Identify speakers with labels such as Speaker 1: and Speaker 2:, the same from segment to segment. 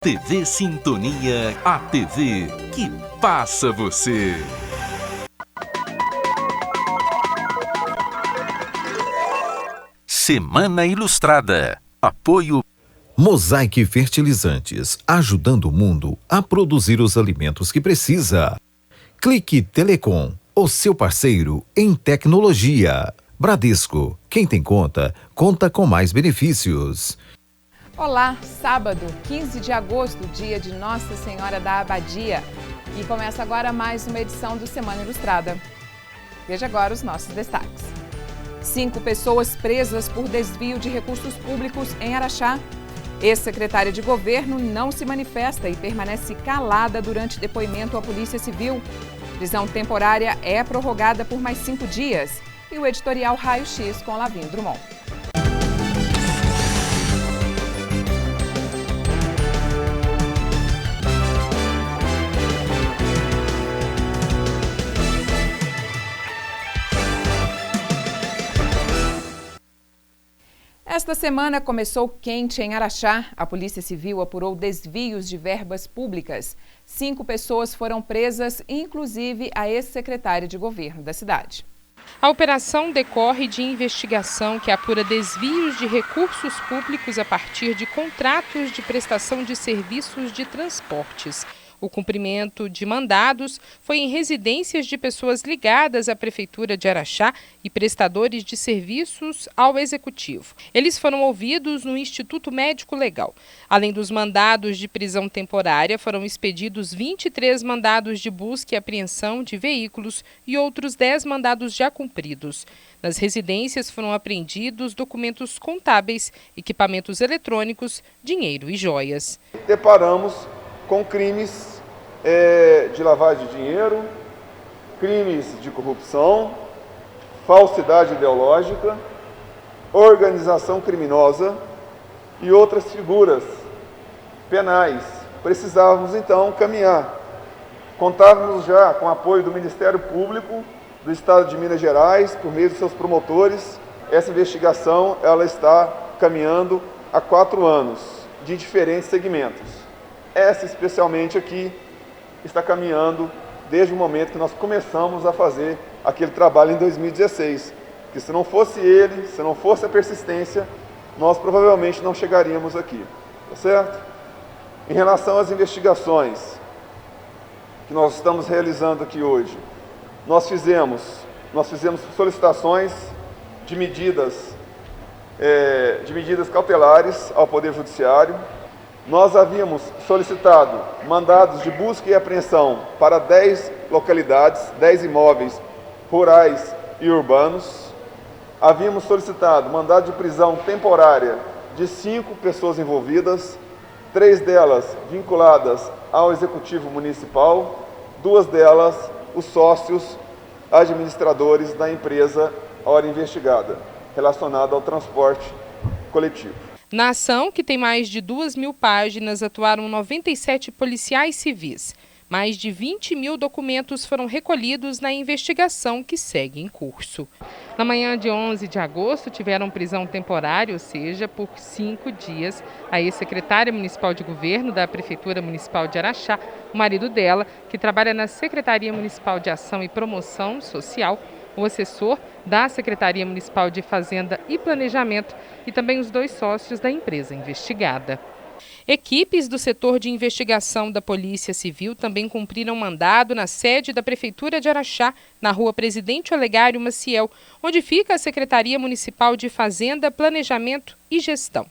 Speaker 1: TV Sintonia, a TV que passa você. Semana Ilustrada. Apoio
Speaker 2: Mosaic Fertilizantes, ajudando o mundo a produzir os alimentos que precisa. Clique Telecom, o seu parceiro em tecnologia. Bradesco, quem tem conta, conta com mais benefícios.
Speaker 3: Olá, sábado, 15 de agosto, dia de Nossa Senhora da Abadia. E começa agora mais uma edição do Semana Ilustrada. Veja agora os nossos destaques. 5 pessoas presas por desvio de recursos públicos em Araxá. Ex-secretária de governo não se manifesta e permanece calada durante depoimento à Polícia Civil. Prisão temporária é prorrogada por mais 5 dias. E o editorial Raio X com Lavinho Drummond. Esta semana começou quente em Araxá. A Polícia Civil apurou desvios de verbas públicas. 5 pessoas foram presas, inclusive a ex-secretária de governo da cidade.
Speaker 4: A operação decorre de investigação que apura desvios de recursos públicos a partir de contratos de prestação de serviços de transportes. O cumprimento de mandados foi em residências de pessoas ligadas à Prefeitura de Araxá e prestadores de serviços ao Executivo. Eles foram ouvidos no Instituto Médico Legal. Além dos mandados de prisão temporária, foram expedidos 23 mandados de busca e apreensão de veículos e outros 10 mandados já cumpridos. Nas residências foram apreendidos documentos contábeis, equipamentos eletrônicos, dinheiro e joias.
Speaker 5: Deparamos com crimes de lavagem de dinheiro, crimes de corrupção, falsidade ideológica, organização criminosa e outras figuras penais. Precisávamos então caminhar. Contávamos já com o apoio do Ministério Público do Estado de Minas Gerais, por meio dos seus promotores. Essa investigação ela está caminhando há 4 anos, de diferentes segmentos. Essa especialmente aqui está caminhando desde o momento que nós começamos a fazer aquele trabalho em 2016. Que se não fosse ele, se não fosse a persistência, nós provavelmente não chegaríamos aqui, tá certo? Em relação às investigações que nós estamos realizando aqui hoje, nós fizemos solicitações de medidas cautelares ao Poder Judiciário. Nós havíamos solicitado mandados de busca e apreensão para 10 localidades, 10 imóveis rurais e urbanos. Havíamos solicitado mandado de prisão temporária de 5 pessoas envolvidas, 3 delas vinculadas ao Executivo Municipal, 2 delas os sócios administradores da empresa hora investigada, relacionada ao transporte coletivo.
Speaker 4: Na ação, que tem mais de 2.000 páginas, atuaram 97 policiais civis. Mais de 20.000 documentos foram recolhidos na investigação que segue em curso. Na manhã de 11 de agosto, tiveram prisão temporária, ou seja, por 5 dias, a ex-secretária municipal de governo da Prefeitura Municipal de Araxá, o marido dela, que trabalha na Secretaria Municipal de Ação e Promoção Social, o assessor da Secretaria Municipal de Fazenda e Planejamento e também os 2 sócios da empresa investigada. Equipes do setor de investigação da Polícia Civil também cumpriram mandado na sede da Prefeitura de Araxá, na rua Presidente Olegário Maciel, onde fica a Secretaria Municipal de Fazenda, Planejamento e Gestão.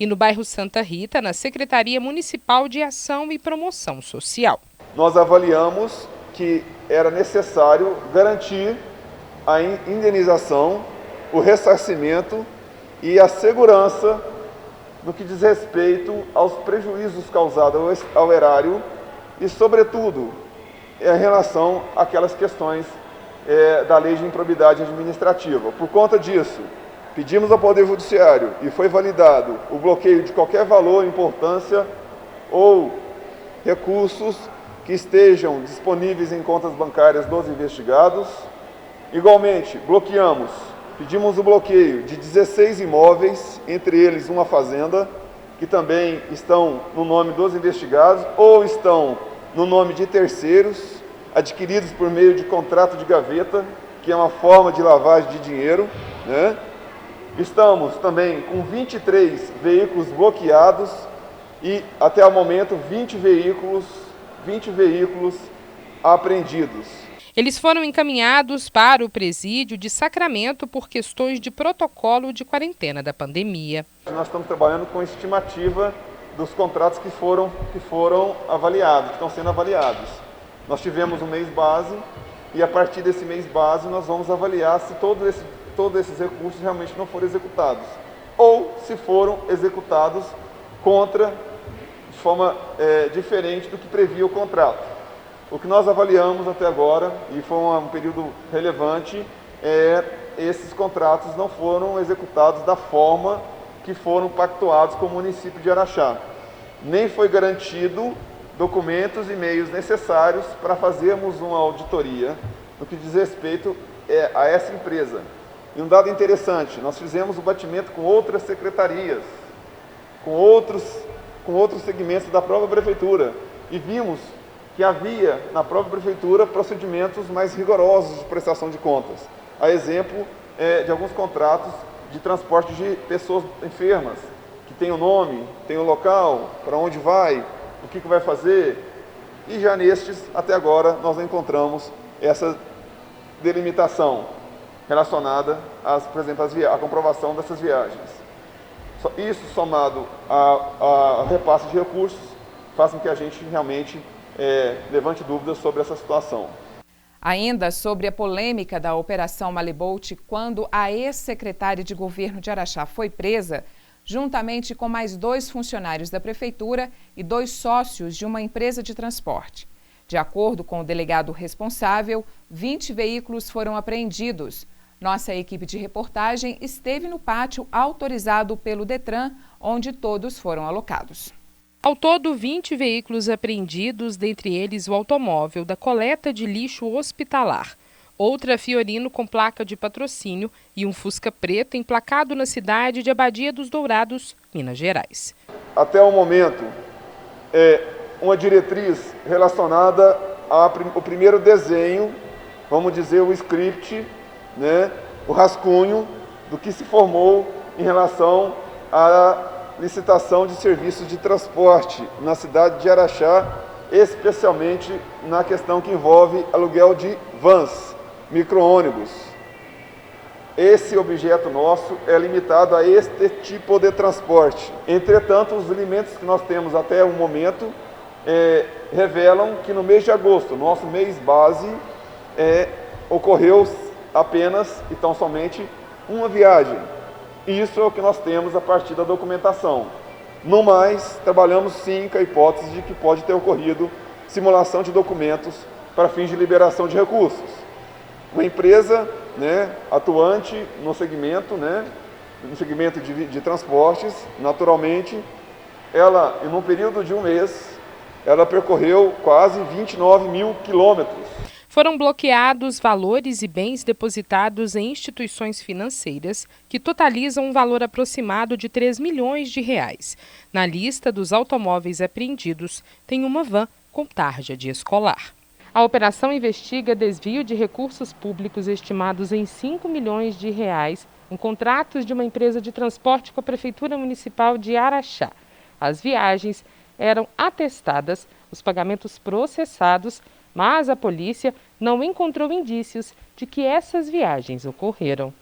Speaker 4: E no bairro Santa Rita, na Secretaria Municipal de Ação e Promoção Social.
Speaker 5: Nós avaliamos que era necessário garantir a indenização, o ressarcimento e a segurança no que diz respeito aos prejuízos causados ao erário e, sobretudo, em relação àquelas questões da lei de improbidade administrativa. Por conta disso, pedimos ao Poder Judiciário e foi validado o bloqueio de qualquer valor, importância ou recursos que estejam disponíveis em contas bancárias dos investigados. Igualmente, pedimos o bloqueio de 16 imóveis, entre eles uma fazenda, que também estão no nome dos investigados ou estão no nome de terceiros, adquiridos por meio de contrato de gaveta, que é uma forma de lavagem de dinheiro, né? Estamos também com 23 veículos bloqueados e, até o momento, 20 veículos apreendidos.
Speaker 4: Eles foram encaminhados para o presídio de Sacramento por questões de protocolo de quarentena da pandemia.
Speaker 5: Nós estamos trabalhando com estimativa dos contratos que foram avaliados, que estão sendo avaliados. Nós tivemos um mês base e, a partir desse mês base, nós vamos avaliar se todos esses recursos realmente não foram executados ou se foram executados de forma diferente do que previa o contrato. O que nós avaliamos até agora, e foi um período relevante, esses contratos não foram executados da forma que foram pactuados com o município de Araxá. Nem foi garantido documentos e meios necessários para fazermos uma auditoria no que diz respeito a essa empresa. E um dado interessante, nós fizemos o batimento com outras secretarias, com outros segmentos da própria prefeitura, e vimos que havia na própria prefeitura procedimentos mais rigorosos de prestação de contas. A exemplo de alguns contratos de transporte de pessoas enfermas, que tem o nome, tem o local, para onde vai, o que vai fazer, e já nestes, até agora, nós não encontramos essa delimitação relacionada, por exemplo, à comprovação dessas viagens. Isso, somado a repasse de recursos, faz com que a gente realmente levante dúvidas sobre essa situação.
Speaker 3: Ainda sobre a polêmica da Operação Malebolt, quando a ex-secretária de governo de Araxá foi presa, juntamente com mais 2 funcionários da prefeitura e 2 sócios de uma empresa de transporte. De acordo com o delegado responsável, 20 veículos foram apreendidos. Nossa equipe de reportagem esteve no pátio autorizado pelo Detran, onde todos foram alocados.
Speaker 4: Ao todo, 20 veículos apreendidos, dentre eles o automóvel da coleta de lixo hospitalar, outra Fiorino com placa de patrocínio e um Fusca preto emplacado na cidade de Abadia dos Dourados, Minas Gerais.
Speaker 5: Até o momento, uma diretriz relacionada ao primeiro desenho, vamos dizer o script, né, o rascunho do que se formou em relação à licitação de serviços de transporte na cidade de Araxá, especialmente na questão que envolve aluguel de vans, micro-ônibus. Esse objeto nosso é limitado a este tipo de transporte. Entretanto, os elementos que nós temos até o momento revelam que no mês de agosto, nosso mês base, ocorreu apenas e tão somente uma viagem. Isso é o que nós temos a partir da documentação. No mais, trabalhamos sim com a hipótese de que pode ter ocorrido simulação de documentos para fins de liberação de recursos. Uma empresa, atuante no segmento, de transportes, naturalmente, ela, em um período de um mês, ela percorreu quase 29 mil quilômetros.
Speaker 4: Foram bloqueados valores e bens depositados em instituições financeiras que totalizam um valor aproximado de 3 milhões de reais. Na lista dos automóveis apreendidos tem uma van com tarja de escolar. A operação investiga desvio de recursos públicos estimados em 5 milhões de reais em contratos de uma empresa de transporte com a Prefeitura Municipal de Araxá. As viagens eram atestadas, os pagamentos processados, mas a polícia não encontrou indícios de que essas viagens ocorreram.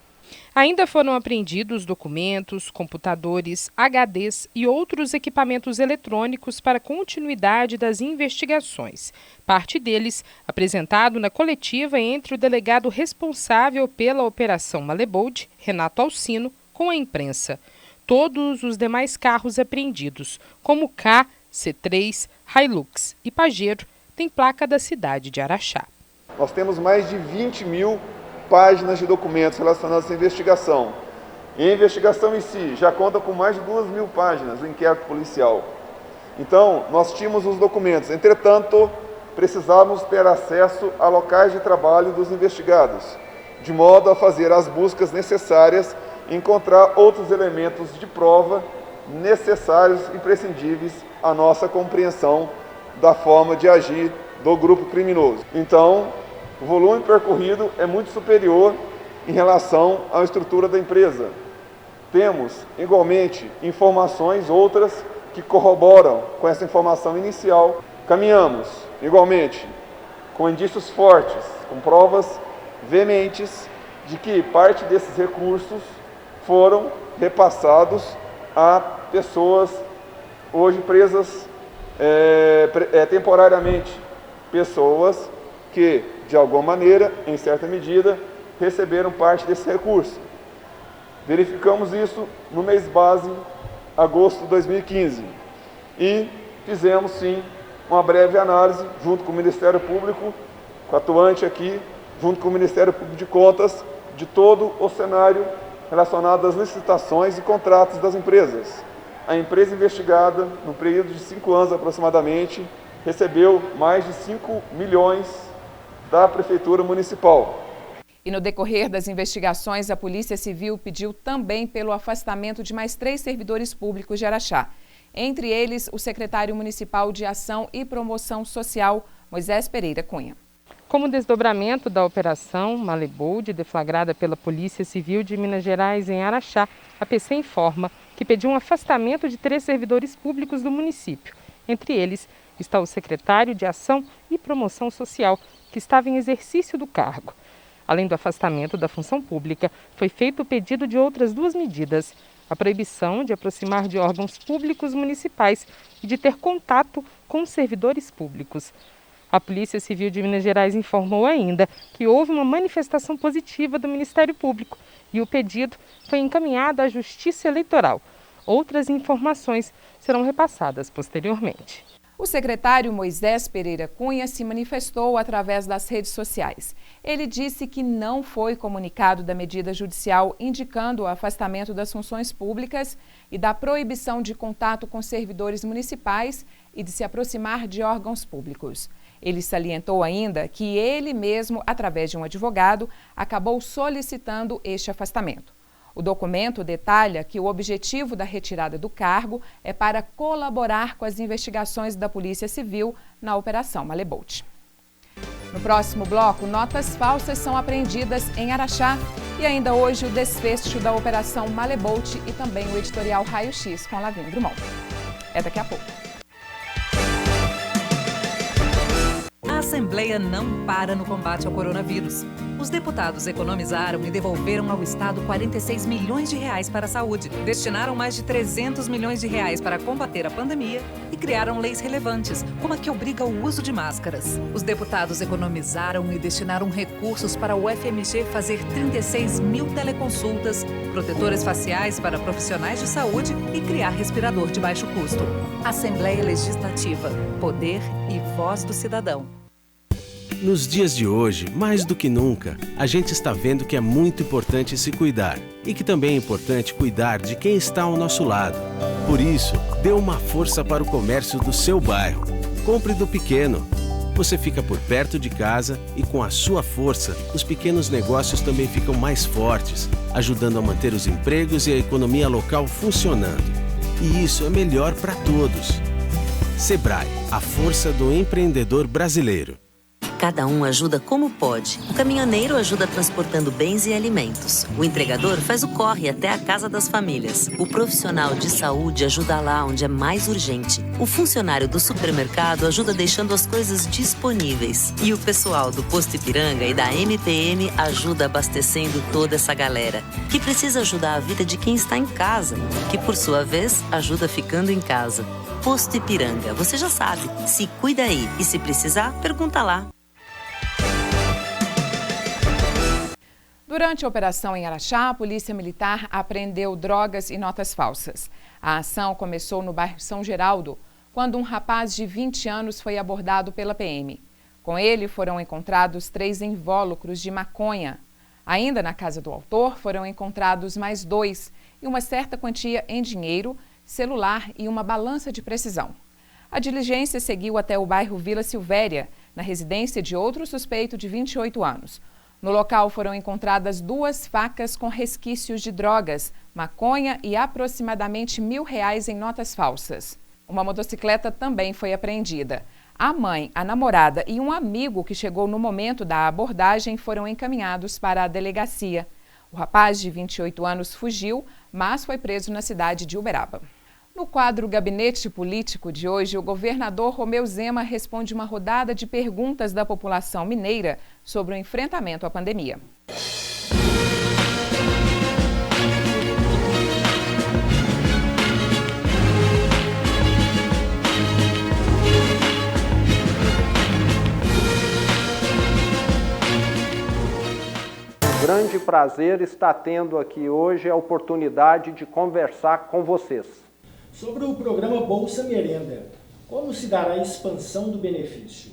Speaker 4: Ainda foram apreendidos documentos, computadores, HDs e outros equipamentos eletrônicos para continuidade das investigações. Parte deles apresentado na coletiva entre o delegado responsável pela Operação Malebolt, Renato Alcino, com a imprensa. Todos os demais carros apreendidos, como K, C3, Hilux e Pajero, tem placa da cidade de Araxá.
Speaker 5: Nós temos mais de 20 mil páginas de documentos relacionados a essa investigação. E a investigação em si já conta com mais de 2 mil páginas, o inquérito policial. Então, nós tínhamos os documentos. Entretanto, precisávamos ter acesso a locais de trabalho dos investigados, de modo a fazer as buscas necessárias e encontrar outros elementos de prova necessários e imprescindíveis à nossa compreensão da forma de agir do grupo criminoso. Então, o volume percorrido é muito superior em relação à estrutura da empresa. Temos, igualmente, informações outras que corroboram com essa informação inicial. Caminhamos, igualmente, com indícios fortes, com provas veementes de que parte desses recursos foram repassados a pessoas hoje presas temporariamente, pessoas que, de alguma maneira, em certa medida, receberam parte desse recurso. Verificamos isso no mês base, agosto de 2015, e fizemos, sim, uma breve análise, junto com o Ministério Público, com o atuante aqui, junto com o Ministério Público de Contas, de todo o cenário relacionado às licitações e contratos das empresas. A empresa investigada, no período de 5 anos aproximadamente, recebeu mais de 5 milhões da Prefeitura Municipal.
Speaker 3: E no decorrer das investigações, a Polícia Civil pediu também pelo afastamento de mais 3 servidores públicos de Araxá. Entre eles, o secretário municipal de Ação e Promoção Social, Moisés Pereira Cunha.
Speaker 4: Como desdobramento da Operação Malebold, deflagrada pela Polícia Civil de Minas Gerais em Araxá, a PC informa que pediu um afastamento de 3 servidores públicos do município. Entre eles está o secretário de Ação e Promoção Social, que estava em exercício do cargo. Além do afastamento da função pública, foi feito o pedido de outras 2 medidas: a proibição de aproximar de órgãos públicos municipais e de ter contato com servidores públicos. A Polícia Civil de Minas Gerais informou ainda que houve uma manifestação positiva do Ministério Público e o pedido foi encaminhado à Justiça Eleitoral. Outras informações serão repassadas posteriormente.
Speaker 3: O secretário Moisés Pereira Cunha se manifestou através das redes sociais. Ele disse que não foi comunicado da medida judicial indicando o afastamento das funções públicas e da proibição de contato com servidores municipais e de se aproximar de órgãos públicos. Ele salientou ainda que ele mesmo, através de um advogado, acabou solicitando este afastamento. O documento detalha que o objetivo da retirada do cargo é para colaborar com as investigações da Polícia Civil na Operação Malebold. No próximo bloco, notas falsas são apreendidas em Araxá e ainda hoje o desfecho da Operação Malebold e também o editorial Raio X com Lavín Drummond. É daqui a pouco.
Speaker 6: A Assembleia não para no combate ao coronavírus. Os deputados economizaram e devolveram ao Estado 46 milhões de reais para a saúde, destinaram mais de 300 milhões de reais para combater a pandemia e criaram leis relevantes, como a que obriga o uso de máscaras. Os deputados economizaram e destinaram recursos para o FMG fazer 36 mil teleconsultas, protetores faciais para profissionais de saúde e criar respirador de baixo custo. Assembleia Legislativa, poder e voz do cidadão.
Speaker 7: Nos dias de hoje, mais do que nunca, a gente está vendo que é muito importante se cuidar e que também é importante cuidar de quem está ao nosso lado. Por isso, dê uma força para o comércio do seu bairro. Compre do pequeno. Você fica por perto de casa e com a sua força, os pequenos negócios também ficam mais fortes, ajudando a manter os empregos e a economia local funcionando. E isso é melhor para todos. Sebrae, a força do empreendedor brasileiro.
Speaker 8: Cada um ajuda como pode. O caminhoneiro ajuda transportando bens e alimentos. O entregador faz o corre até a casa das famílias. O profissional de saúde ajuda lá onde é mais urgente. O funcionário do supermercado ajuda deixando as coisas disponíveis. E o pessoal do Posto Ipiranga e da MPM ajuda abastecendo toda essa galera, que precisa ajudar a vida de quem está em casa, que por sua vez ajuda ficando em casa. Posto Ipiranga, você já sabe. Se cuida aí e se precisar, pergunta lá.
Speaker 3: Durante a operação em Araxá, a Polícia Militar apreendeu drogas e notas falsas. A ação começou no bairro São Geraldo, quando um rapaz de 20 anos foi abordado pela PM. Com ele foram encontrados 3 invólucros de maconha. Ainda na casa do autor foram encontrados mais 2 e uma certa quantia em dinheiro, celular e uma balança de precisão. A diligência seguiu até o bairro Vila Silvéria, na residência de outro suspeito de 28 anos. No local foram encontradas 2 facas com resquícios de drogas, maconha e aproximadamente R$1.000 em notas falsas. Uma motocicleta também foi apreendida. A mãe, a namorada e um amigo que chegou no momento da abordagem foram encaminhados para a delegacia. O rapaz de 28 anos fugiu, mas foi preso na cidade de Uberaba. No quadro Gabinete Político de hoje, o governador Romeu Zema responde uma rodada de perguntas da população mineira sobre o enfrentamento à pandemia.
Speaker 9: Grande prazer estar tendo aqui hoje a oportunidade de conversar com vocês.
Speaker 10: Sobre o programa Bolsa Merenda, como se dará a expansão do benefício?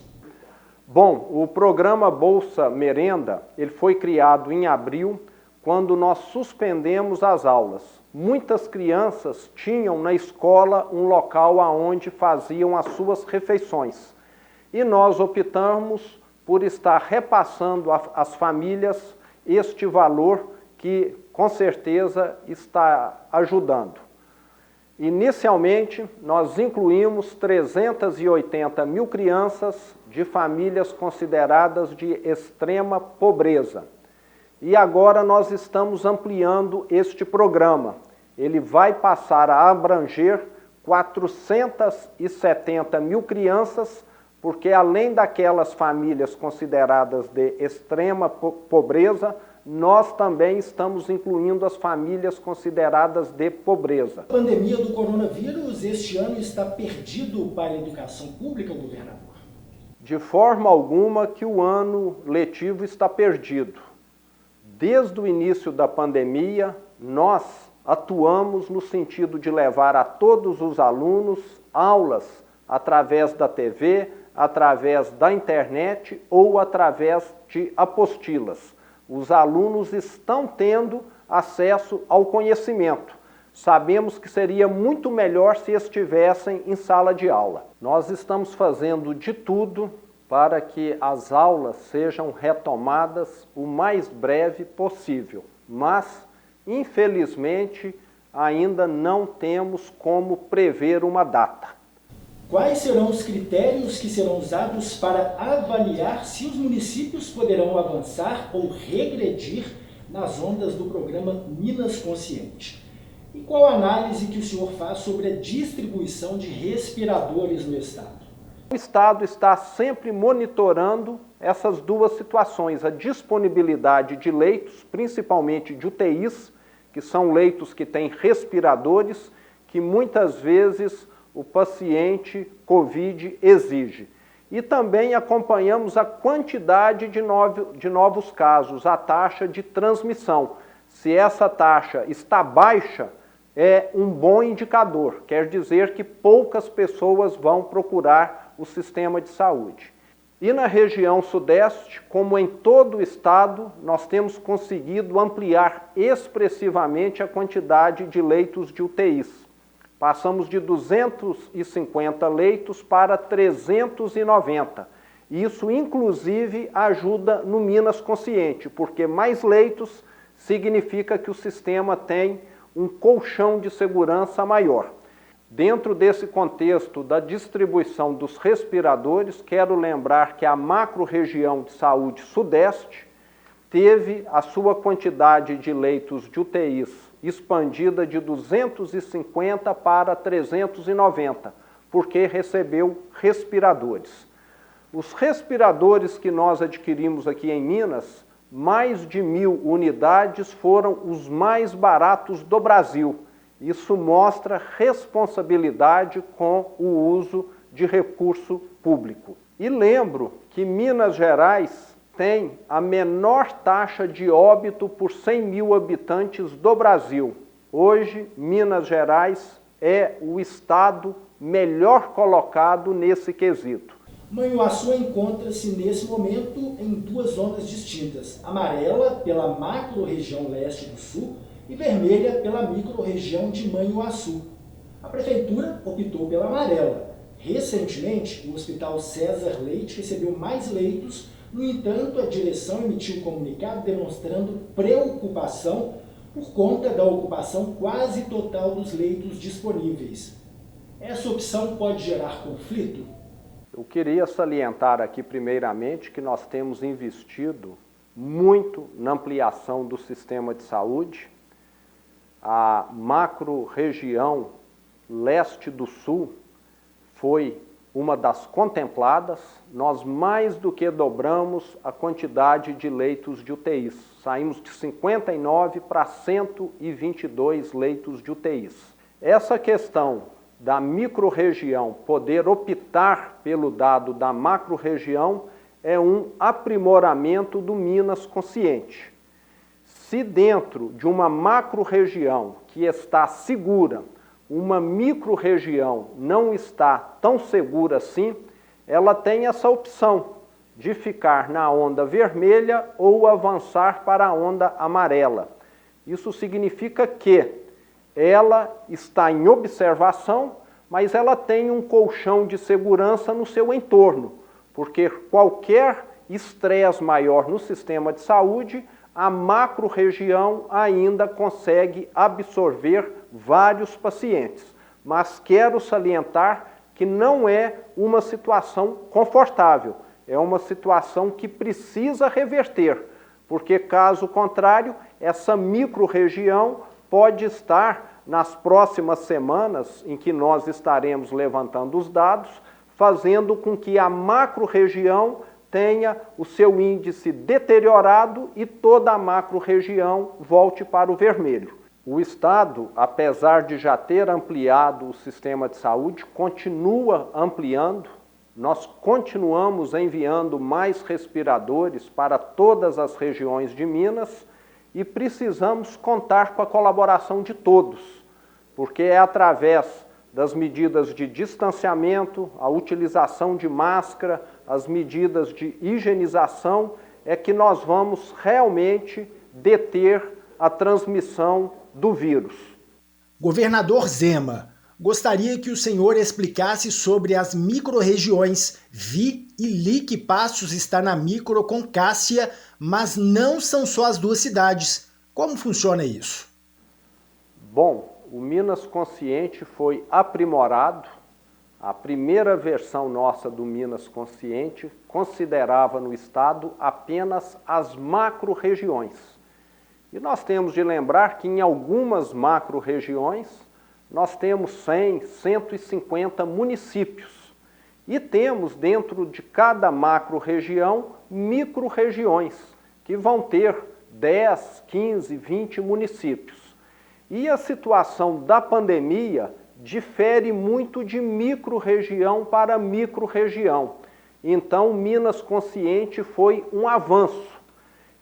Speaker 9: Bom, o programa Bolsa Merenda, ele foi criado em abril, quando nós suspendemos as aulas. Muitas crianças tinham na escola um local onde faziam as suas refeições. E nós optamos por estar repassando às famílias este valor que, com certeza, está ajudando. Inicialmente, nós incluímos 380 mil crianças de famílias consideradas de extrema pobreza. E agora nós estamos ampliando este programa. Ele vai passar a abranger 470 mil crianças, porque além daquelas famílias consideradas de extrema pobreza, nós também estamos incluindo as famílias consideradas de pobreza.
Speaker 10: A pandemia do coronavírus este ano está perdido para a educação pública, governador?
Speaker 9: De forma alguma que o ano letivo está perdido. Desde o início da pandemia, nós atuamos no sentido de levar a todos os alunos aulas através da TV, através da internet ou através de apostilas. Os alunos estão tendo acesso ao conhecimento. Sabemos que seria muito melhor se estivessem em sala de aula. Nós estamos fazendo de tudo para que as aulas sejam retomadas o mais breve possível, mas, infelizmente, ainda não temos como prever uma data.
Speaker 10: Quais serão os critérios que serão usados para avaliar se os municípios poderão avançar ou regredir nas ondas do programa Minas Consciente? E qual a análise que o senhor faz sobre a distribuição de respiradores no Estado?
Speaker 9: O Estado está sempre monitorando essas duas situações, a disponibilidade de leitos, principalmente de UTIs, que são leitos que têm respiradores, que muitas vezes o paciente COVID exige. E também acompanhamos a quantidade de novos casos, a taxa de transmissão. Se essa taxa está baixa, é um bom indicador, quer dizer que poucas pessoas vão procurar o sistema de saúde. E na região sudeste, como em todo o estado, nós temos conseguido ampliar expressivamente a quantidade de leitos de UTIs. Passamos de 250 leitos para 390. Isso, inclusive, ajuda no Minas Consciente, porque mais leitos significa que o sistema tem um colchão de segurança maior. Dentro desse contexto da distribuição dos respiradores, quero lembrar que a macro-região de saúde sudeste teve a sua quantidade de leitos de UTIs expandida de 250 para 390, porque recebeu respiradores. Os respiradores que nós adquirimos aqui em Minas, mais de 1.000 unidades, foram os mais baratos do Brasil. Isso mostra responsabilidade com o uso de recurso público. E lembro que Minas Gerais tem a menor taxa de óbito por 100 mil habitantes do Brasil. Hoje, Minas Gerais é o estado melhor colocado nesse quesito.
Speaker 10: Manhuaçu encontra-se nesse momento em duas zonas distintas, amarela pela macro-região leste do sul e vermelha pela micro-região de Manhuaçu. A prefeitura optou pela amarela. Recentemente, o Hospital César Leite recebeu mais leitos No entanto, a direção emitiu um comunicado demonstrando preocupação por conta da ocupação quase total dos leitos disponíveis. Essa opção pode gerar conflito?
Speaker 9: Eu queria salientar aqui, primeiramente, que nós temos investido muito na ampliação do sistema de saúde. A macro-região leste do sul foi uma das contempladas. Nós mais do que dobramos a quantidade de leitos de UTIs. Saímos de 59 para 122 leitos de UTIs. Essa questão da micro-região poder optar pelo dado da macro-região é um aprimoramento do Minas Consciente. Se dentro de uma macro-região que está segura, uma micro-região não está tão segura assim, ela tem essa opção de ficar na onda vermelha ou avançar para a onda amarela. Isso significa que ela está em observação, mas ela tem um colchão de segurança no seu entorno, porque qualquer estresse maior no sistema de saúde, a macro-região ainda consegue absorver vários pacientes. Mas quero salientar que não é uma situação confortável, é uma situação que precisa reverter, porque caso contrário, essa micro-região pode estar nas próximas semanas, em que nós estaremos levantando os dados, fazendo com que a macro-região tenha o seu índice deteriorado e toda a macro-região volte para o vermelho. O Estado, apesar de já ter ampliado o sistema de saúde, continua ampliando. Nós continuamos enviando mais respiradores para todas as regiões de Minas e precisamos contar com a colaboração de todos, porque é através das medidas de distanciamento, a utilização de máscara, as medidas de higienização, é que nós vamos realmente deter a transmissão do vírus.
Speaker 10: Governador Zema, gostaria que o senhor explicasse sobre as micro-regiões. Vi e li que Passos está na micro com Cássia, mas não são só as duas cidades. Como funciona isso?
Speaker 9: Bom, o Minas Consciente foi aprimorado. A primeira versão nossa do Minas Consciente considerava no estado apenas as macro-regiões. E nós temos de lembrar que em algumas macro-regiões nós temos 100, 150 municípios. E temos dentro de cada macro-região micro-regiões, que vão ter 10, 15, 20 municípios. E a situação da pandemia difere muito de micro-região para micro-região. Então, Minas Consciente foi um avanço.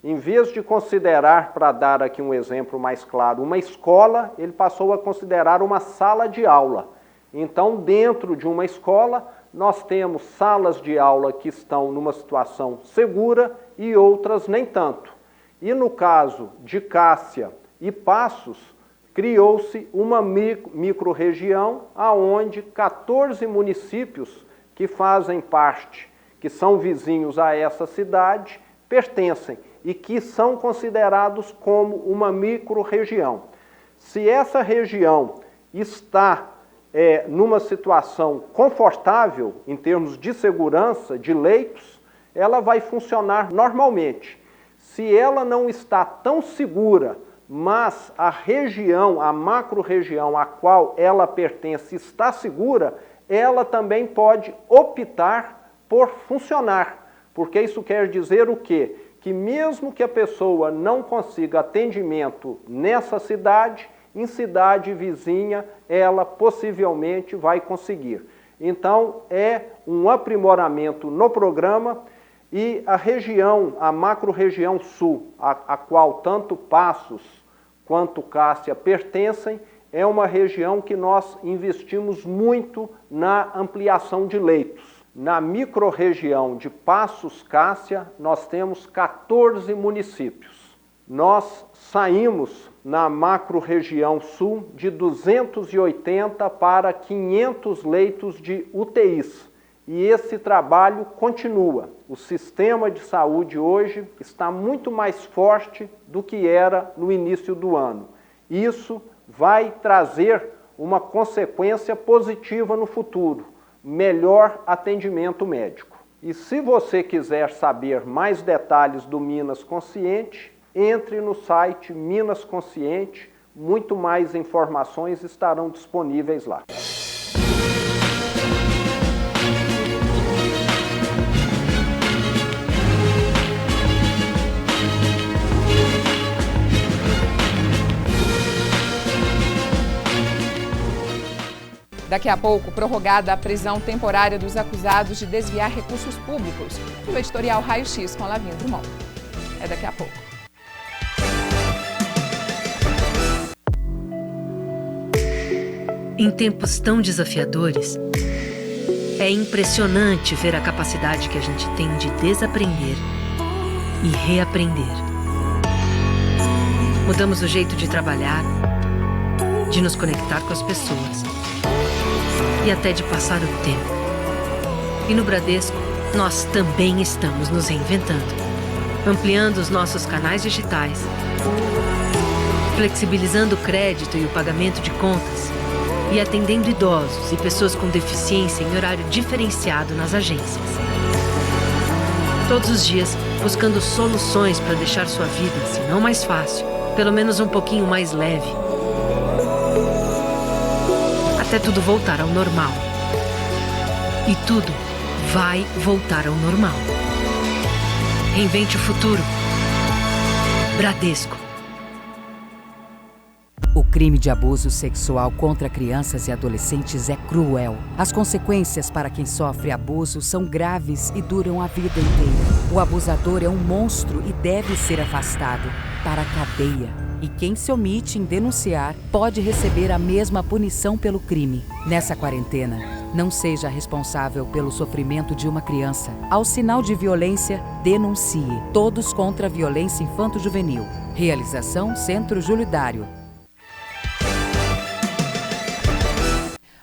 Speaker 9: Em vez de considerar, para dar aqui um exemplo mais claro, uma escola, ele passou a considerar uma sala de aula. Então, dentro de uma escola, nós temos salas de aula que estão numa situação segura e outras nem tanto. E no caso de Cássia e Passos, criou-se uma micro-região onde 14 municípios que fazem parte, que são vizinhos a essa cidade, pertencem e que são considerados como uma micro-região. Se essa região está numa situação confortável em termos de segurança, de leitos, ela vai funcionar normalmente. Se ela não está tão segura, mas a região, a macro-região a qual ela pertence está segura, ela também pode optar por funcionar. Porque isso quer dizer o quê? Que mesmo que a pessoa não consiga atendimento nessa cidade, em cidade vizinha, ela possivelmente vai conseguir. Então, é um aprimoramento no programa e a região, a macro-região sul, a qual tanto Passos quanto Cássia pertencem, é uma região que nós investimos muito na ampliação de leitos. Na micro-região de Passos-Cássia, nós temos 14 municípios. Nós saímos na macro-região sul de 280 para 500 leitos de UTIs. e esse trabalho continua. O sistema de saúde hoje está muito mais forte do que era no início do ano. Isso vai trazer uma consequência positiva no futuro, melhor atendimento médico. E se você quiser saber mais detalhes do Minas Consciente, entre no site Minas Consciente, muito mais informações estarão disponíveis lá.
Speaker 3: Daqui a pouco, prorrogada a prisão temporária dos acusados de desviar recursos públicos. No editorial Raio X com Lavinho Drummond. É daqui a pouco.
Speaker 11: Em tempos tão desafiadores, é impressionante ver a capacidade que a gente tem de desaprender e reaprender. Mudamos o jeito de trabalhar, de nos conectar com as pessoas e até de passar o tempo. E no Bradesco, nós também estamos nos reinventando, ampliando os nossos canais digitais, flexibilizando o crédito e o pagamento de contas e atendendo idosos e pessoas com deficiência em horário diferenciado nas agências. Todos os dias, buscando soluções para deixar sua vida, se não mais fácil, pelo menos um pouquinho mais leve. Até tudo voltar ao normal. E tudo vai voltar ao normal. Reinvente o futuro. Bradesco.
Speaker 12: O crime de abuso sexual contra crianças e adolescentes é cruel. As consequências para quem sofre abuso são graves e duram a vida inteira. O abusador é um monstro e deve ser afastado para a cadeia. E quem se omite em denunciar pode receber a mesma punição pelo crime. Nessa quarentena, não seja responsável pelo sofrimento de uma criança. Ao sinal de violência, denuncie. Todos contra a violência infanto-juvenil. Realização Centro Júlio Dário.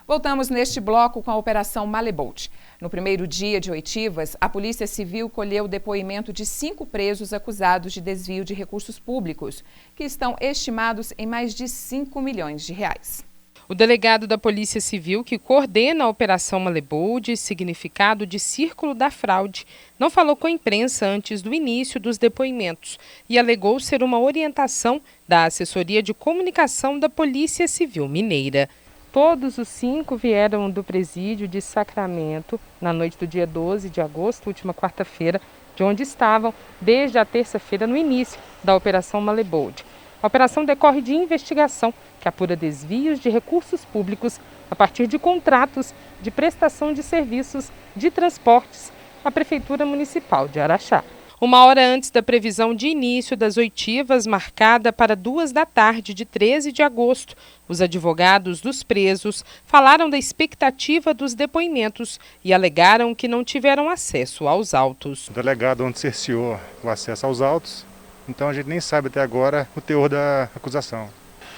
Speaker 3: Voltamos neste bloco com a Operação Malebolt. No primeiro dia de oitivas, a Polícia Civil colheu o depoimento de 5 presos acusados de desvio de recursos públicos, que estão estimados em mais de 5 milhões de reais.
Speaker 4: O delegado da Polícia Civil, que coordena a Operação Malebold, significado de Círculo da Fraude, não falou com a imprensa antes do início dos depoimentos e alegou ser uma orientação da Assessoria de Comunicação da Polícia Civil Mineira. Todos os 5 vieram do presídio de Sacramento na noite do dia 12 de agosto, última quarta-feira, de onde estavam desde a terça-feira no início da Operação Malebold. A operação decorre de investigação que apura desvios de recursos públicos a partir de contratos de prestação de serviços de transportes à Prefeitura Municipal de Araxá. 1 hora antes da previsão de início das oitivas, marcada para 2 da tarde de 13 de agosto, os advogados dos presos falaram da expectativa dos depoimentos e alegaram que não tiveram acesso aos autos.
Speaker 13: O delegado onde cerceou o acesso aos autos, então a gente nem sabe até agora o teor da acusação.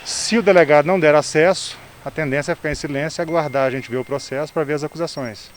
Speaker 13: Se o delegado não der acesso, a tendência é ficar em silêncio e aguardar a gente ver o processo para ver as acusações.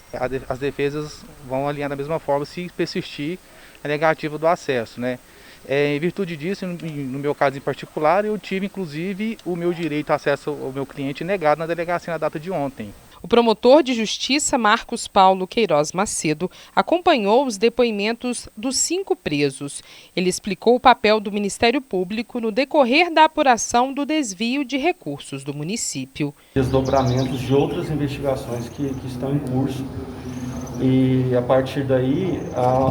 Speaker 14: As defesas vão alinhar da mesma forma se persistir a negativa do acesso, né? Em virtude disso, no meu caso em particular, eu tive inclusive o meu direito a acesso ao meu cliente negado na delegacia na data de ontem.
Speaker 4: O promotor de justiça Marcos Paulo Queiroz Macedo acompanhou os depoimentos dos 5 presos. Ele explicou o papel do Ministério Público no decorrer da apuração do desvio de recursos do município.
Speaker 15: Desdobramentos de outras investigações que estão em curso. E a partir daí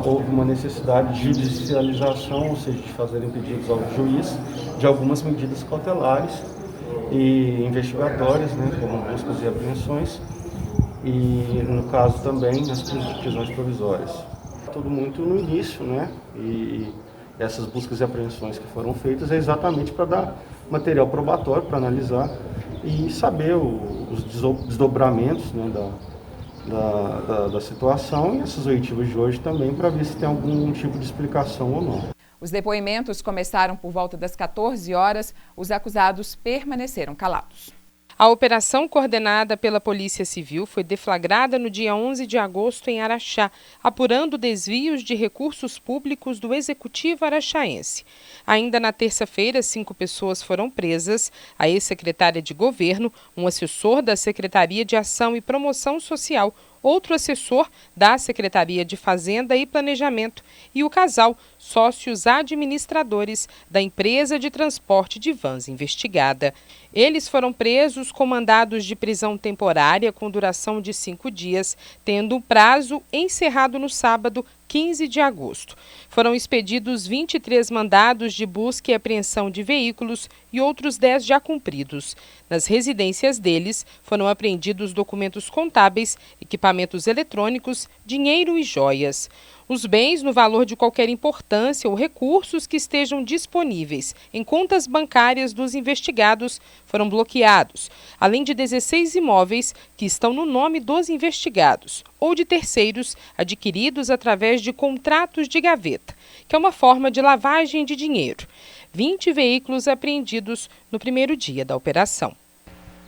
Speaker 15: houve uma necessidade de judicialização, ou seja, de fazerem pedidos ao juiz de algumas medidas cautelares e investigatórias, né, como buscas e apreensões, e no caso também as prisões provisórias. Tudo muito no início, né, e essas buscas e apreensões que foram feitas é exatamente para dar material probatório para analisar e saber os desdobramentos, né, da situação, e essas oitivas de hoje também para ver se tem algum tipo de explicação ou não.
Speaker 3: Os depoimentos começaram por volta das 14 horas, os acusados permaneceram calados.
Speaker 4: A operação coordenada pela Polícia Civil foi deflagrada no dia 11 de agosto em Araxá, apurando desvios de recursos públicos do Executivo araxaense. Ainda na terça-feira, 5 pessoas foram presas: a ex-secretária de Governo, um assessor da Secretaria de Ação e Promoção Social, outro assessor da Secretaria de Fazenda e Planejamento e o casal, sócios administradores da empresa de transporte de vans investigada. Eles foram presos com mandados de prisão temporária com duração de 5 dias, tendo o prazo encerrado no sábado, 15 de agosto. Foram expedidos 23 mandados de busca e apreensão de veículos e outros 10 já cumpridos. Nas residências deles foram apreendidos documentos contábeis, equipamentos eletrônicos, dinheiro e joias. Os bens no valor de qualquer importância ou recursos que estejam disponíveis em contas bancárias dos investigados foram bloqueados, além de 16 imóveis que estão no nome dos investigados ou de terceiros adquiridos através de contratos de gaveta, que é uma forma de lavagem de dinheiro. 20 veículos apreendidos no primeiro dia da operação.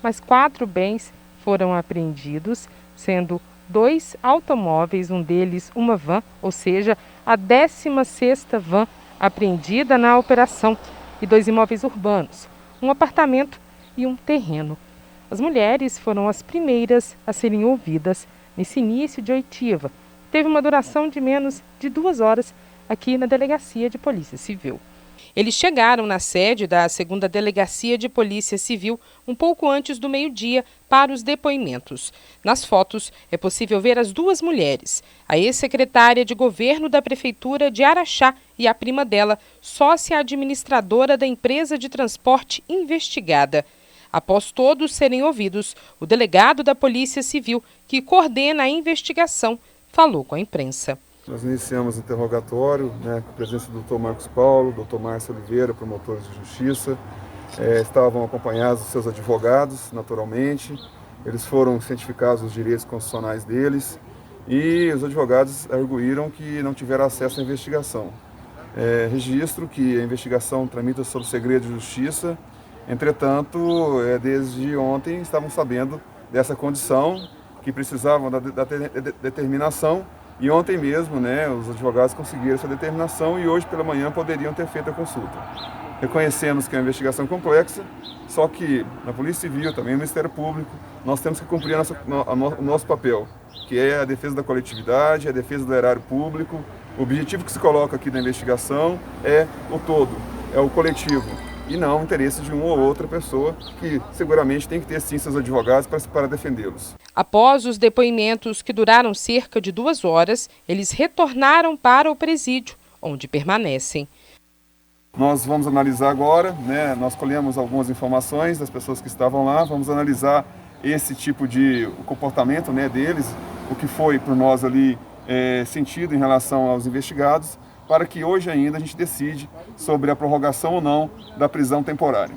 Speaker 4: Mas 4 bens foram apreendidos, sendo 2 automóveis, um deles uma van, ou seja, a 16ª van apreendida na operação, e 2 imóveis urbanos, um apartamento e um terreno. As mulheres foram as primeiras a serem ouvidas nesse início de oitiva. Teve uma duração de menos de 2 horas aqui na Delegacia de Polícia Civil. Eles chegaram na sede da 2ª Delegacia de Polícia Civil um pouco antes do meio-dia para os depoimentos. Nas fotos é possível ver as 2 mulheres, a ex-secretária de Governo da Prefeitura de Araxá e a prima dela, sócia administradora da empresa de transporte investigada. Após todos serem ouvidos, o delegado da Polícia Civil, que coordena a investigação, falou com a imprensa.
Speaker 5: Nós iniciamos o interrogatório, com a presença do Dr. Marcos Paulo, Dr. Márcio Oliveira, promotores de justiça. Estavam acompanhados dos seus advogados, naturalmente. Eles foram cientificados dos direitos constitucionais deles e os advogados arguíram que não tiveram acesso à investigação. Registro que a investigação tramita sob segredo de justiça. Entretanto, desde ontem estavam sabendo dessa condição, que precisavam da determinação. E ontem mesmo, os advogados conseguiram essa determinação e hoje pela manhã poderiam ter feito a consulta. Reconhecemos que é uma investigação complexa, só que na Polícia Civil, também no Ministério Público, nós temos que cumprir o nosso papel, que é a defesa da coletividade, a defesa do erário público. O objetivo que se coloca aqui na investigação é o todo, é o coletivo, e não o interesse de uma ou outra pessoa, que seguramente tem que ter sim seus advogados para defendê-los.
Speaker 4: Após os depoimentos, que duraram cerca de 2 horas, eles retornaram para o presídio, onde permanecem.
Speaker 5: Nós vamos analisar agora, nós colhemos algumas informações das pessoas que estavam lá, vamos analisar esse tipo de comportamento deles, o que foi por nós ali sentido em relação aos investigados, para que hoje ainda a gente decide sobre a prorrogação ou não da prisão temporária.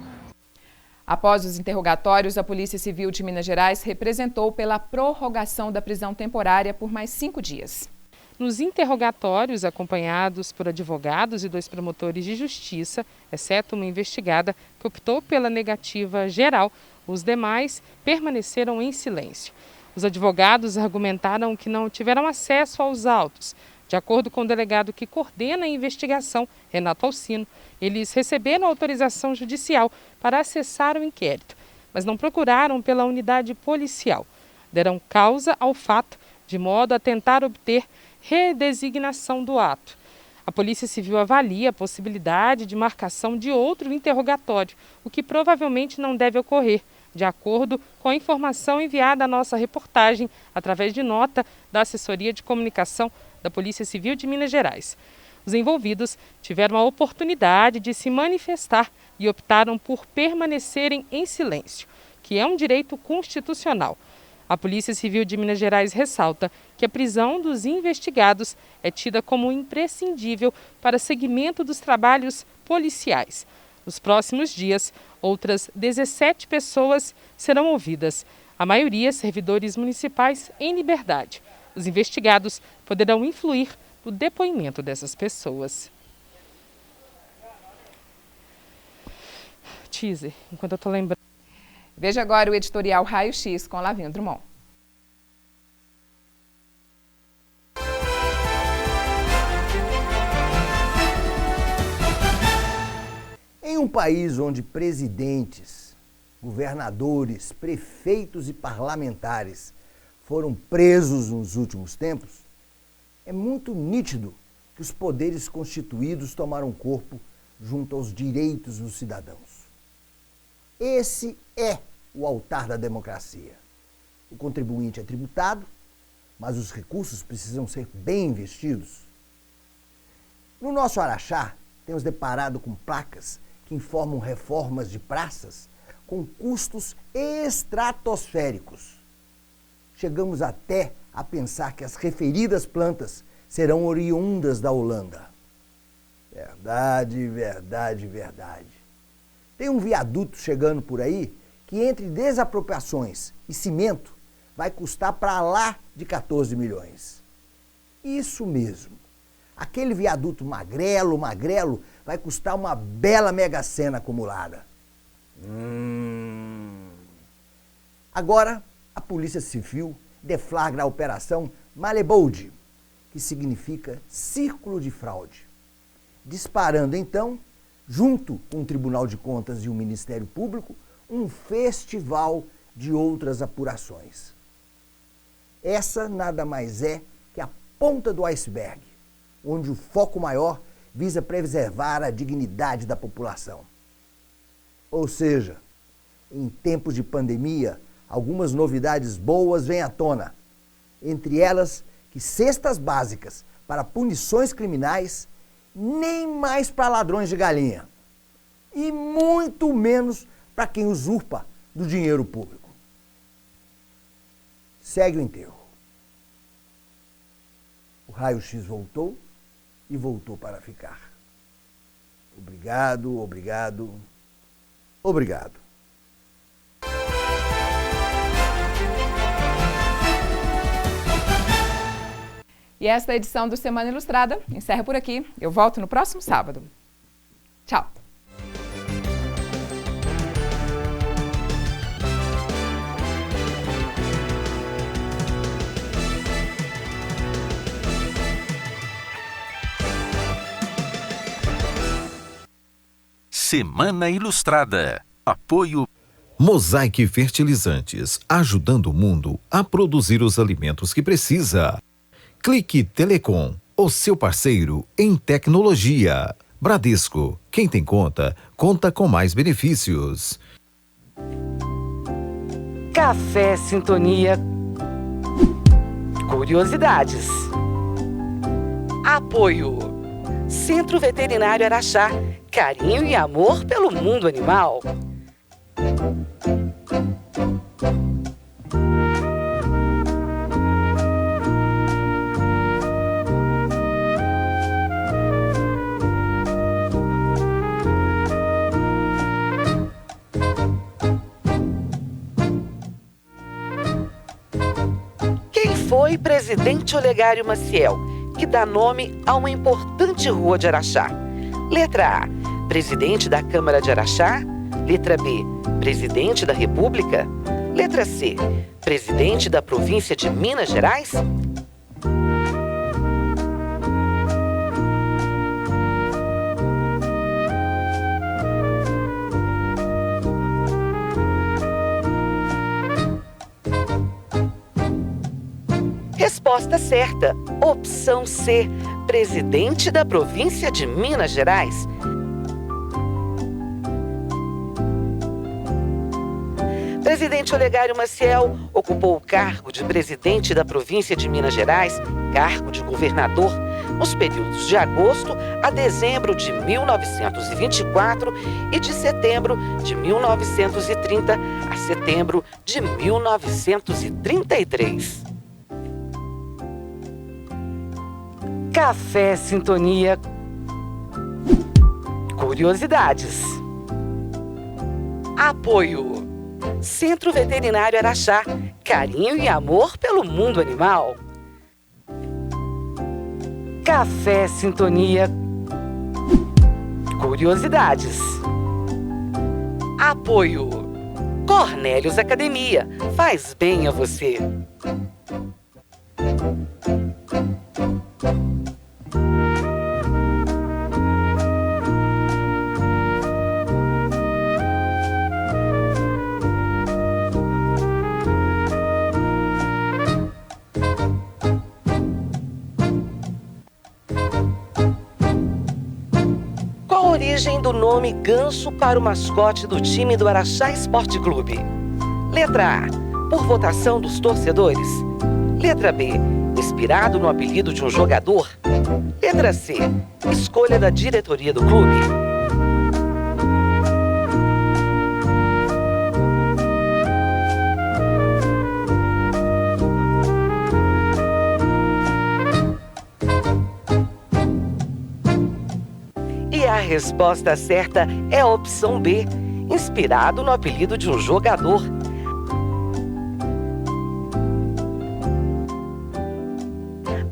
Speaker 3: Após os interrogatórios, a Polícia Civil de Minas Gerais representou pela prorrogação da prisão temporária por mais 5 dias.
Speaker 4: Nos interrogatórios, acompanhados por advogados e 2 promotores de justiça, exceto uma investigada que optou pela negativa geral, os demais permaneceram em silêncio. Os advogados argumentaram que não tiveram acesso aos autos. De acordo com o delegado que coordena a investigação, Renato Alcino, eles receberam autorização judicial para acessar o inquérito, mas não procuraram pela unidade policial. Deram causa ao fato, de modo a tentar obter redesignação do ato. A Polícia Civil avalia a possibilidade de marcação de outro interrogatório, o que provavelmente não deve ocorrer, de acordo com a informação enviada à nossa reportagem através de nota da Assessoria de Comunicação da Polícia Civil de Minas Gerais. Os envolvidos tiveram a oportunidade de se manifestar e optaram por permanecerem em silêncio, que é um direito constitucional. A Polícia Civil de Minas Gerais ressalta que a prisão dos investigados é tida como imprescindível para seguimento dos trabalhos policiais. Nos próximos dias, outras 17 pessoas serão ouvidas, a maioria servidores municipais em liberdade. Os investigados poderão influir no depoimento dessas pessoas. Teaser, enquanto eu estou lembrando.
Speaker 3: Veja agora o editorial Raio X com Lavinho Drummond.
Speaker 16: Em um país onde presidentes, governadores, prefeitos e parlamentares foram presos nos últimos tempos, é muito nítido que os poderes constituídos tomaram corpo junto aos direitos dos cidadãos. Esse é o altar da democracia. O contribuinte é tributado, mas os recursos precisam ser bem investidos. No nosso Araxá, temos deparado com placas que informam reformas de praças com custos estratosféricos. Chegamos até a pensar que as referidas plantas serão oriundas da Holanda. Verdade, verdade, verdade. Tem um viaduto chegando por aí que, entre desapropriações e cimento, vai custar para lá de 14 milhões. Isso mesmo. Aquele viaduto magrelo, vai custar uma bela mega-sena acumulada. Agora, a Polícia Civil deflagra a Operação Malebold, que significa Círculo de Fraude. Disparando, então, junto com o Tribunal de Contas e o Ministério Público, um festival de outras apurações. Essa nada mais é que a ponta do iceberg, onde o foco maior visa preservar a dignidade da população. Ou seja, em tempos de pandemia, algumas novidades boas vêm à tona. Entre elas, que cestas básicas para punições criminais nem mais para ladrões de galinha. E muito menos para quem usurpa do dinheiro público. Segue o enterro. O raio-x voltou e voltou para ficar. Obrigado, obrigado, obrigado.
Speaker 3: E esta edição do Semana Ilustrada encerra por aqui. Eu volto no próximo sábado. Tchau!
Speaker 1: Semana Ilustrada. Apoio
Speaker 2: Mosaic Fertilizantes, ajudando o mundo a produzir os alimentos que precisa. Clique Telecom, o seu parceiro em tecnologia. Bradesco, quem tem conta, conta com mais benefícios.
Speaker 17: Café Sintonia. Curiosidades. Apoio. Centro Veterinário Araxá. Carinho e amor pelo mundo animal. Quem foi presidente Olegário Maciel, que dá nome a uma importante rua de Araxá? Letra A, presidente da Câmara de Araxá. Letra B, presidente da República. Letra C, presidente da província de Minas Gerais. Resposta certa, opção C, presidente da província de Minas Gerais. Presidente Olegário Maciel ocupou o cargo de presidente da província de Minas Gerais, cargo de governador, nos períodos de agosto a dezembro de 1924 e de setembro de 1930 a setembro de 1933. Café Sintonia. Curiosidades. Apoio. Centro Veterinário Araxá. Carinho e amor pelo mundo animal. Café Sintonia. Curiosidades. Apoio. Cornélios Academia, faz bem a você. Qual a origem do nome Ganso para o mascote do time do Araxá Esporte Clube? Letra A, por votação dos torcedores. Letra B, inspirado no apelido de um jogador. Letra C, escolha da diretoria do clube. E a resposta certa é a opção B, inspirado no apelido de um jogador.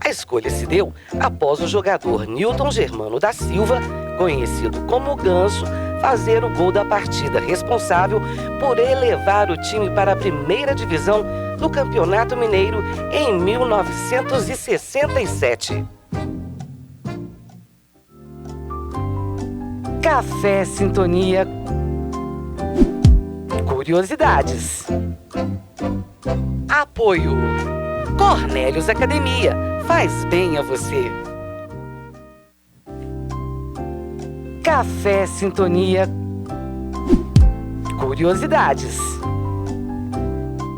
Speaker 17: A escolha se deu após o jogador Nilton Germano da Silva, conhecido como Ganso, fazer o gol da partida, responsável por elevar o time para a primeira divisão do Campeonato Mineiro em 1967. Café Sintonia. Curiosidades. Apoio. Cornélios Academia, faz bem a você. Café Sintonia. Curiosidades.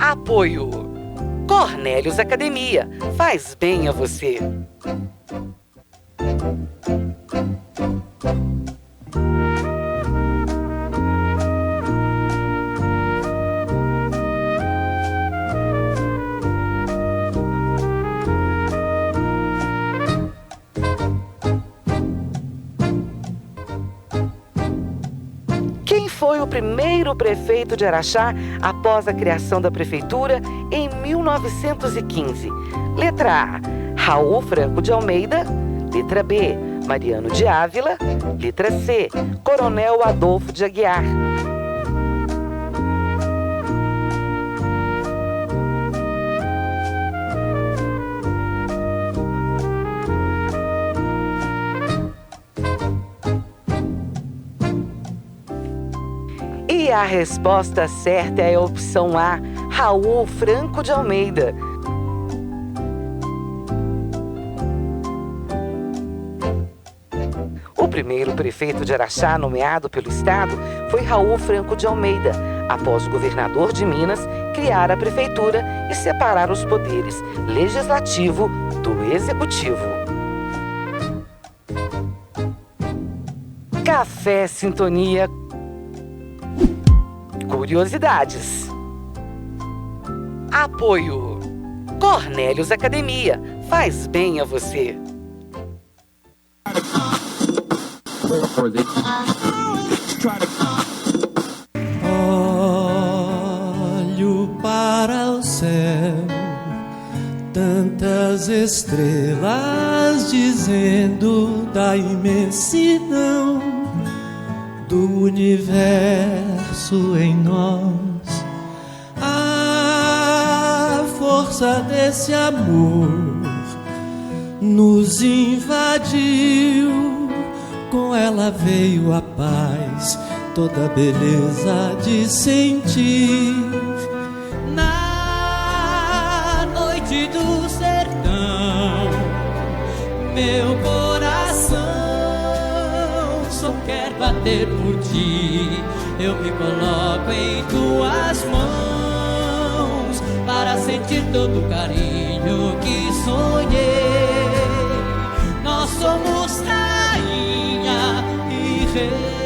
Speaker 17: Apoio. Cornélios Academia, faz bem a você. Quem foi o primeiro prefeito de Araxá após a criação da prefeitura em 1915? Letra A, Raul Franco de Almeida. Letra B, Mariano de Ávila. Letra C, Coronel Adolfo de Aguiar. E a resposta certa é a opção A, Raul Franco de Almeida. O primeiro prefeito de Araxá nomeado pelo Estado foi Raul Franco de Almeida, após o governador de Minas criar a prefeitura e separar os poderes legislativo do executivo. Café Sintonia. Curiosidades. Apoio. Cornélios Academia, faz bem a você.
Speaker 18: Olho para o céu, tantas estrelas dizendo da imensidão do universo em nós. A força desse amor nos invadiu. Com ela veio a paz, toda a beleza de sentir. Na noite do sertão, meu coração só quer bater por ti. Eu me coloco em tuas mãos para sentir todo o carinho que sonhei. Nós somos rainha e rei.